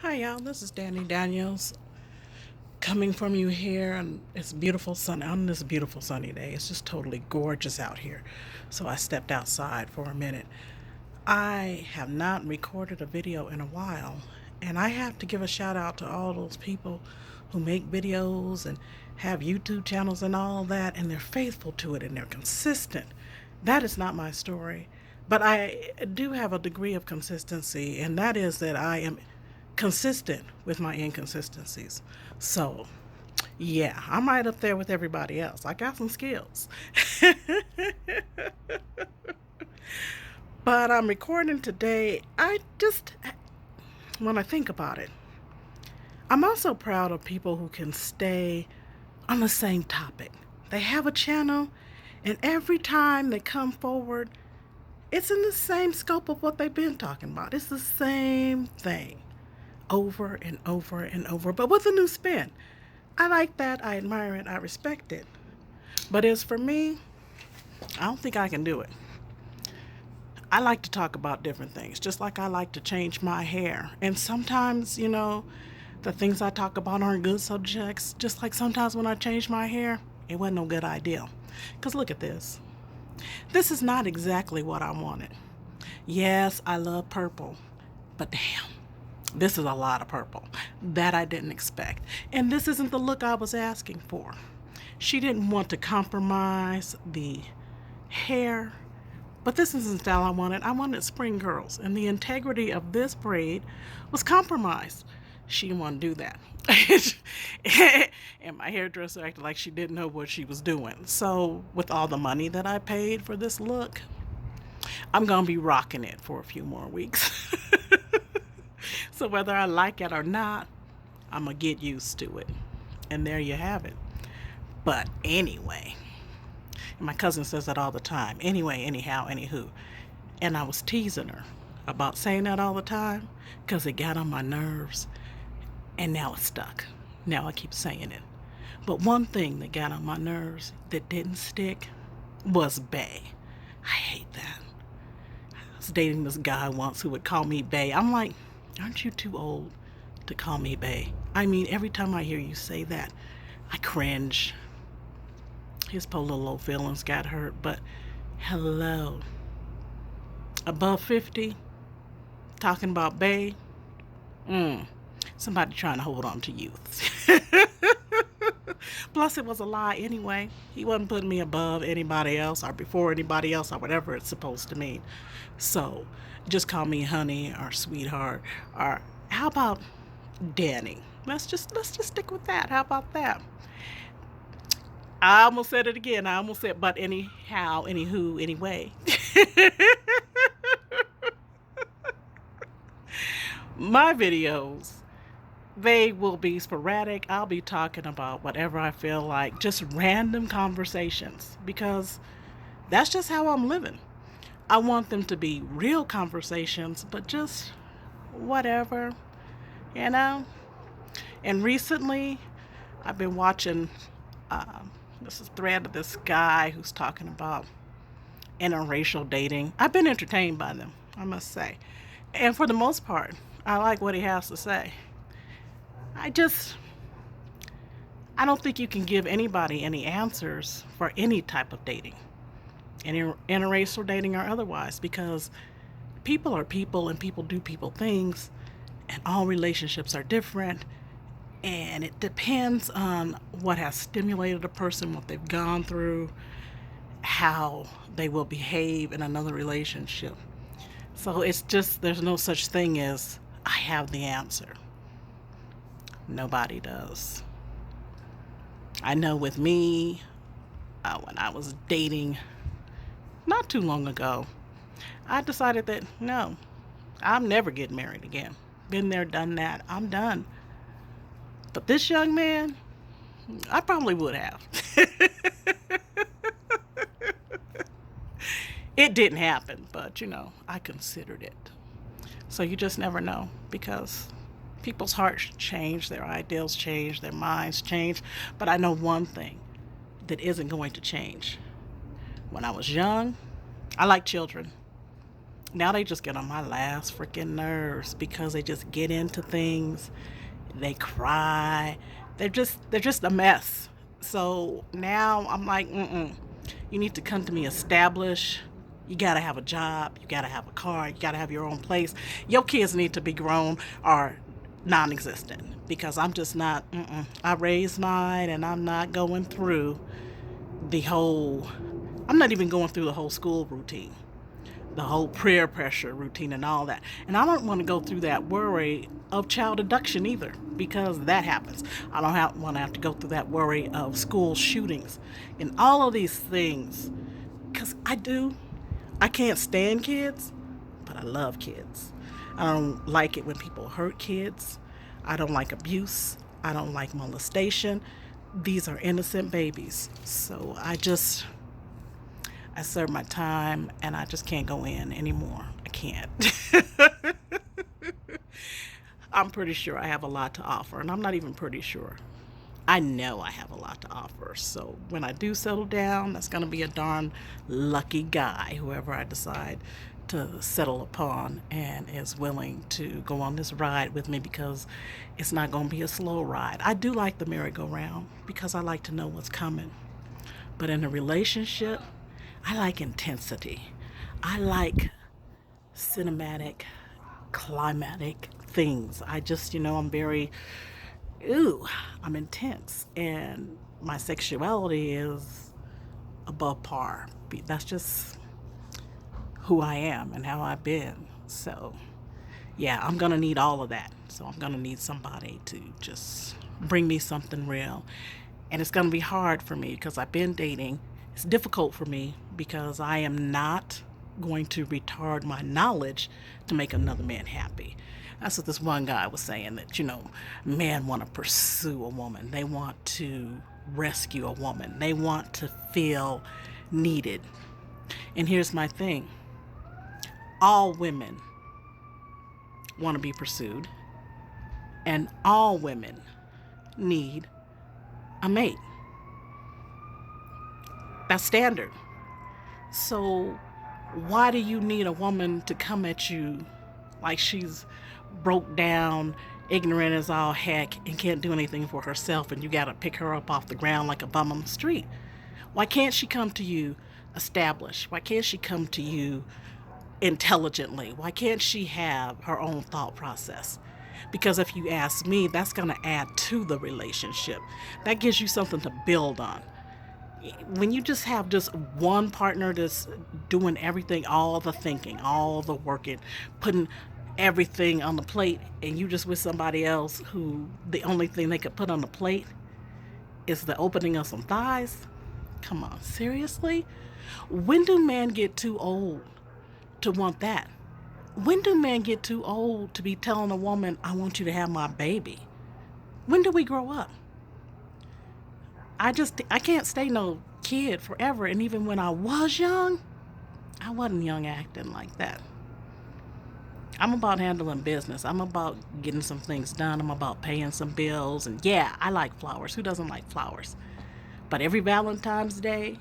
Hi y'all, this is Danny Daniels coming from you here, and it's beautiful sun on this beautiful sunny day. It's just totally gorgeous out here. So I stepped outside for a minute. I have not recorded a video in a while, and I have to give a shout out to all those people who make videos and have YouTube channels and all that, and they're faithful to it and they're consistent. That is not my story, but I do have a degree of consistency, and that is that I am consistent with my inconsistencies. So, yeah, I'm right up there with everybody else. I got some skills. But I'm recording today. When I think about it, I'm also proud of people who can stay on the same topic. They have a channel, and every time they come forward, it's in the same scope of what they've been talking about. It's the same thing over and over and over, but with a new spin. I like that. I admire it. I respect it. But as for me, I don't think I can do it. I like to talk about different things, just like I like to change my hair. And sometimes, the things I talk about aren't good subjects. Just like sometimes when I change my hair, it wasn't no good idea. Because look at this. This is not exactly what I wanted. Yes, I love purple, but damn, this is a lot of purple that I didn't expect. And this isn't the look I was asking for. She didn't want to compromise the hair, but this isn't the style I wanted. I wanted spring curls, and the integrity of this braid was compromised. She didn't want to do that. And my hairdresser acted like she didn't know what she was doing. So, with all the money that I paid for this look, I'm going to be rocking it for a few more weeks. So, whether I like it or not, I'm going to get used to it. And there you have it. But anyway, and my cousin says that all the time. Anyway, anyhow, anywho. And I was teasing her about saying that all the time because it got on my nerves. And now it's stuck. Now I keep saying it. But one thing that got on my nerves that didn't stick was bae. I hate that. I was dating this guy once who would call me bae. I'm like, aren't you too old to call me bae? I mean, every time I hear you say that, I cringe. His poor little old feelings got hurt, but hello. Above 50, talking about bae? Somebody trying to hold on to youth. Plus, it was a lie anyway. He wasn't putting me above anybody else or before anybody else or whatever it's supposed to mean. So, just call me honey or sweetheart, or how about Danny? Let's just stick with that. How about that? I almost said it again. I almost said, but anyhow, anywho, anyway. My videos, they will be sporadic. I'll be talking about whatever I feel like, just random conversations, because that's just how I'm living. I want them to be real conversations, but just whatever, you know? And recently, I've been watching this is a thread of this guy who's talking about interracial dating. I've been entertained by them, I must say. And for the most part, I like what he has to say. I just, I don't think you can give anybody any answers for any type of dating, any interracial dating or otherwise, because people are people and people do people things, and all relationships are different, and it depends on what has stimulated a person, what they've gone through, how they will behave in another relationship. So it's just, there's no such thing as I have the answer. Nobody does. I know with me, when I was dating not too long ago, I decided that no, I'm never getting married again. Been there, done that. I'm done. But this young man, I probably would have. It didn't happen, but I considered it. So you just never know, because people's hearts change, their ideals change, their minds change. But I know one thing that isn't going to change. When I was young, I liked children. Now they just get on my last freaking nerves because they just get into things. They cry. They're just a mess. So now I'm like, you need to come to me established. You gotta have a job. You gotta have a car. You gotta have your own place. Your kids need to be grown or non-existent because I'm just not. I raised mine, and I'm not going through the whole. I'm not even going through the whole school routine, the whole prayer pressure routine and all that. And I don't want to go through that worry of child abduction either because that happens. I don't want to have to go through that worry of school shootings and all of these things because I can't stand kids, but I love kids. I don't like it when people hurt kids. I don't like abuse. I don't like molestation. These are innocent babies. So I served my time and I just can't go in anymore. I can't. I'm pretty sure I have a lot to offer, and I'm not even pretty sure. I know I have a lot to offer. So when I do settle down, that's going to be a darn lucky guy, whoever I decide to settle upon and is willing to go on this ride with me because it's not going to be a slow ride. I do like the merry-go-round because I like to know what's coming. But in a relationship, I like intensity. I like cinematic, climatic things. I'm very, I'm intense. And my sexuality is above par. That's just who I am and how I've been. So, yeah, I'm going to need all of that. So, I'm going to need somebody to just bring me something real. And it's going to be hard for me because I've been dating. It's difficult for me because I am not going to retard my knowledge to make another man happy. That's what this one guy was saying, that, men want to pursue a woman. They want to rescue a woman. They want to feel needed. And here's my thing. All women want to be pursued, and all women need a mate. That's standard. So why do you need a woman to come at you like she's broke down, ignorant as all heck, and can't do anything for herself, and you got to pick her up off the ground like a bum on the street? Why can't she come to you established? Why can't she come to you intelligently? Why can't she have her own thought process? Because if you ask me, that's going to add to the relationship. That gives you something to build on. When you just have just one partner that's doing everything, all the thinking, all the working, putting everything on the plate, and you just with somebody else who the only thing they could put on the plate is the opening of some thighs. Come on, seriously? When do men get too old to want that? When do men get too old to be telling a woman, I want you to have my baby? When do we grow up? I can't stay no kid forever. And even when I was young, I wasn't young acting like that. I'm about handling business. I'm about getting some things done. I'm about paying some bills. And yeah, I like flowers. Who doesn't like flowers? But every Valentine's Day,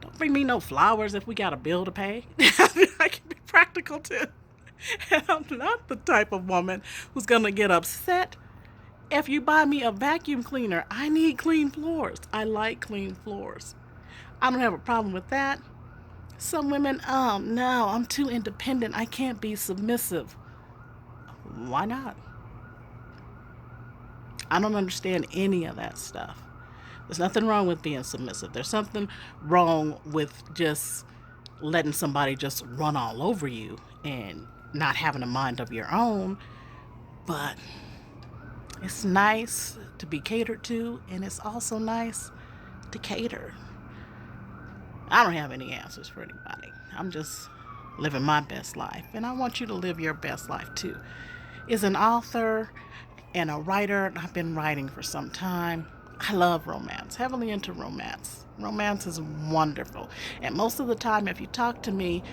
don't bring me no flowers if we got a bill to pay. I can be practical too. And I'm not the type of woman who's going to get upset if you buy me a vacuum cleaner. I need clean floors. I like clean floors. I don't have a problem with that. Some women, no, I'm too independent. I can't be submissive. Why not? I don't understand any of that stuff. There's nothing wrong with being submissive. There's something wrong with just letting somebody just run all over you and not having a mind of your own. But it's nice to be catered to, and it's also nice to cater. I don't have any answers for anybody. I'm just living my best life, and I want you to live your best life too. As an author and a writer, and I've been writing for some time, I love romance, heavily into romance. Romance is wonderful. And most of the time, if you talk to me,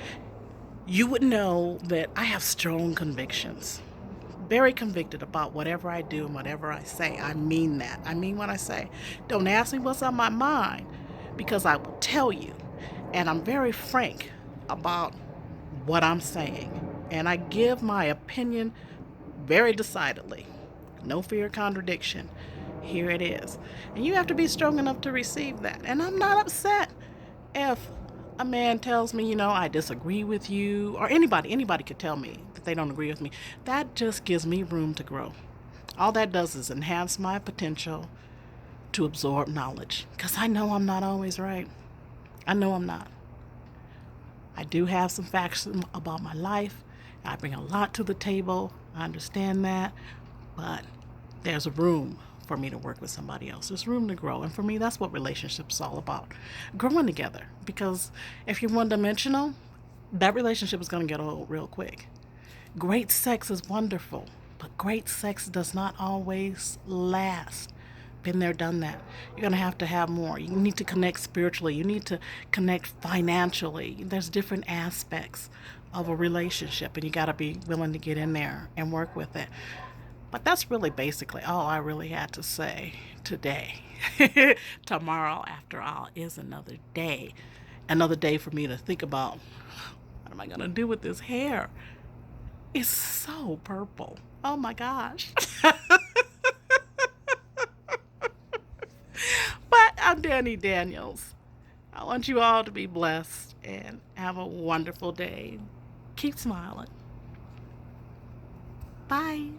you would know that I have strong convictions. Very convicted about whatever I do and whatever I say. I mean that. I mean what I say. Don't ask me what's on my mind because I will tell you. And I'm very frank about what I'm saying. And I give my opinion very decidedly. No fear of contradiction. Here it is. And you have to be strong enough to receive that. And I'm not upset if a man tells me, I disagree with you, or anybody could tell me that they don't agree with me. That just gives me room to grow. All that does is enhance my potential to absorb knowledge, because I know I'm not always right. I know I'm not. I do have some facts about my life. I bring a lot to the table. I understand that. But there's room for me to work with somebody else. There's room to grow. And for me, that's what relationships all about. Growing together. Because if you're one dimensional, that relationship is going to get old real quick. Great sex is wonderful, but great sex does not always last. Been there, done that. You're going to have more. You need to connect spiritually. You need to connect financially. There's different aspects of a relationship, and you got to be willing to get in there and work with it. But that's really basically all I really had to say today. Tomorrow, after all, is another day. Another day for me to think about, what am I going to do with this hair? It's so purple. Oh my gosh. But I'm Danny Daniels. I want you all to be blessed and have a wonderful day. Keep smiling. Bye.